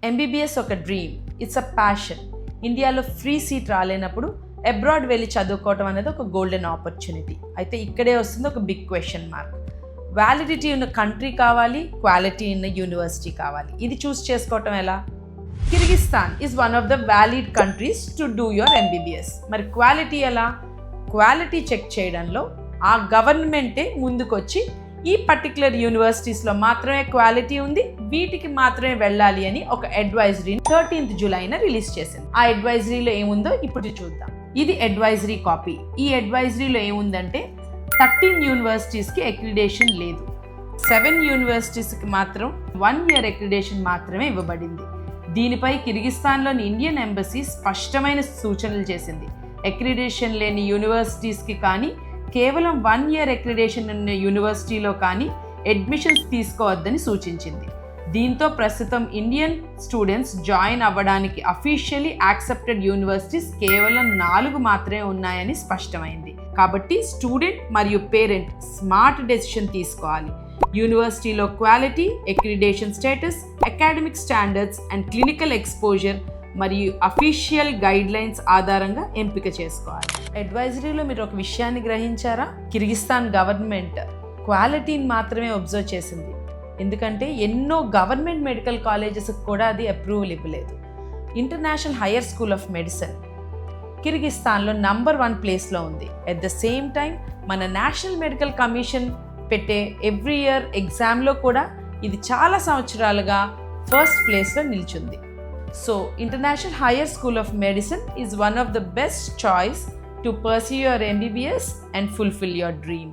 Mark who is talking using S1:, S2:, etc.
S1: MBBS ఒక dream, it's a passion. ఇండియాలో free seat రాలేనప్పుడు abroad వెళ్ళి చదువుకోవటం అనేది ఒక గోల్డెన్ ఆపర్చునిటీ. అయితే ఇక్కడే వస్తుంది ఒక బిగ్ క్వశ్చన్ మార్క్. వ్యాలిడిటీ ఉన్న కంట్రీ కావాలి, క్వాలిటీ ఉన్న యూనివర్సిటీ కావాలి. ఇది చూస్ చేసుకోవటం ఎలా? Kyrgyzstan is one of the valid countries to do your MBBS. మరి క్వాలిటీ ఎలా? క్వాలిటీ చెక్ చేయడంలో ఆ గవర్నమెంటే ముందుకొచ్చి ఈ పర్టికులర్ యూనివర్సిటీస్లో మాత్రమే క్వాలిటీ ఉంది, వీటికి మాత్రమే వెళ్ళాలి అని ఒక అడ్వైజరీ 13th జూలైన రిలీజ్ చేసింది. ఆ అడ్వైజరీలో ఏముందో ఇప్పుడు చూద్దాం. ఇది అడ్వైజరీ కాపీ. ఈ అడ్వైజరీలో ఏముందంటే 13 యూనివర్సిటీస్కి అక్రిడేషన్ లేదు, 7 యూనివర్సిటీస్కి మాత్రం 1 year అక్రిడేషన్ మాత్రమే ఇవ్వబడింది. దీనిపై కిర్గిస్తాన్లోని ఇండియన్ ఎంబసీ స్పష్టమైన సూచనలు చేసింది. అక్రిడేషన్ లేని యూనివర్సిటీస్కి కానీ, కేవలం 1 year అక్రిడేషన్ ఉన్న యూనివర్సిటీలో కానీ అడ్మిషన్స్ తీసుకోవద్దని సూచించింది. దీంతో ప్రస్తుతం ఇండియన్ స్టూడెంట్స్ జాయిన్ అవ్వడానికి అఫీషియల్లీ యాక్సెప్టెడ్ యూనివర్సిటీస్ కేవలం 4 మాత్రమే ఉన్నాయని స్పష్టమైంది. కాబట్టి స్టూడెంట్ మరియు పేరెంట్ స్మార్ట్ డెసిషన్ తీసుకోవాలి. యూనివర్సిటీలో quality, accreditation status, academic standards and clinical exposure మరియు అఫీషియల్ గైడ్లైన్స్ ఆధారంగా ఎంపిక చేసుకోవాలి. అడ్వైజరీలో మీరు ఒక విషయాన్ని గ్రహించారా? కిర్గిస్తాన్ గవర్నమెంట్ క్వాలిటీని మాత్రమే అబ్జర్వ్ చేసింది. ఎందుకంటే ఎన్నో గవర్నమెంట్ మెడికల్ కాలేజెస్కి కూడా అది అప్రూవల్ ఇవ్వలేదు. International higher school of medicine కిర్గిస్తాన్లో నంబర్ 1 ప్లేస్లో ఉంది. ఎట్ ద సేమ్ టైం మన నేషనల్ మెడికల్ కమిషన్ పెట్టే ఎవ్రీ ఇయర్ ఎగ్జామ్లో కూడా ఇది చాలా సంవత్సరాలుగా ఫస్ట్ ప్లేస్లో నిల్చుంది. So international higher school of medicine is one of the best choice to pursue your MBBS and fulfill your dream.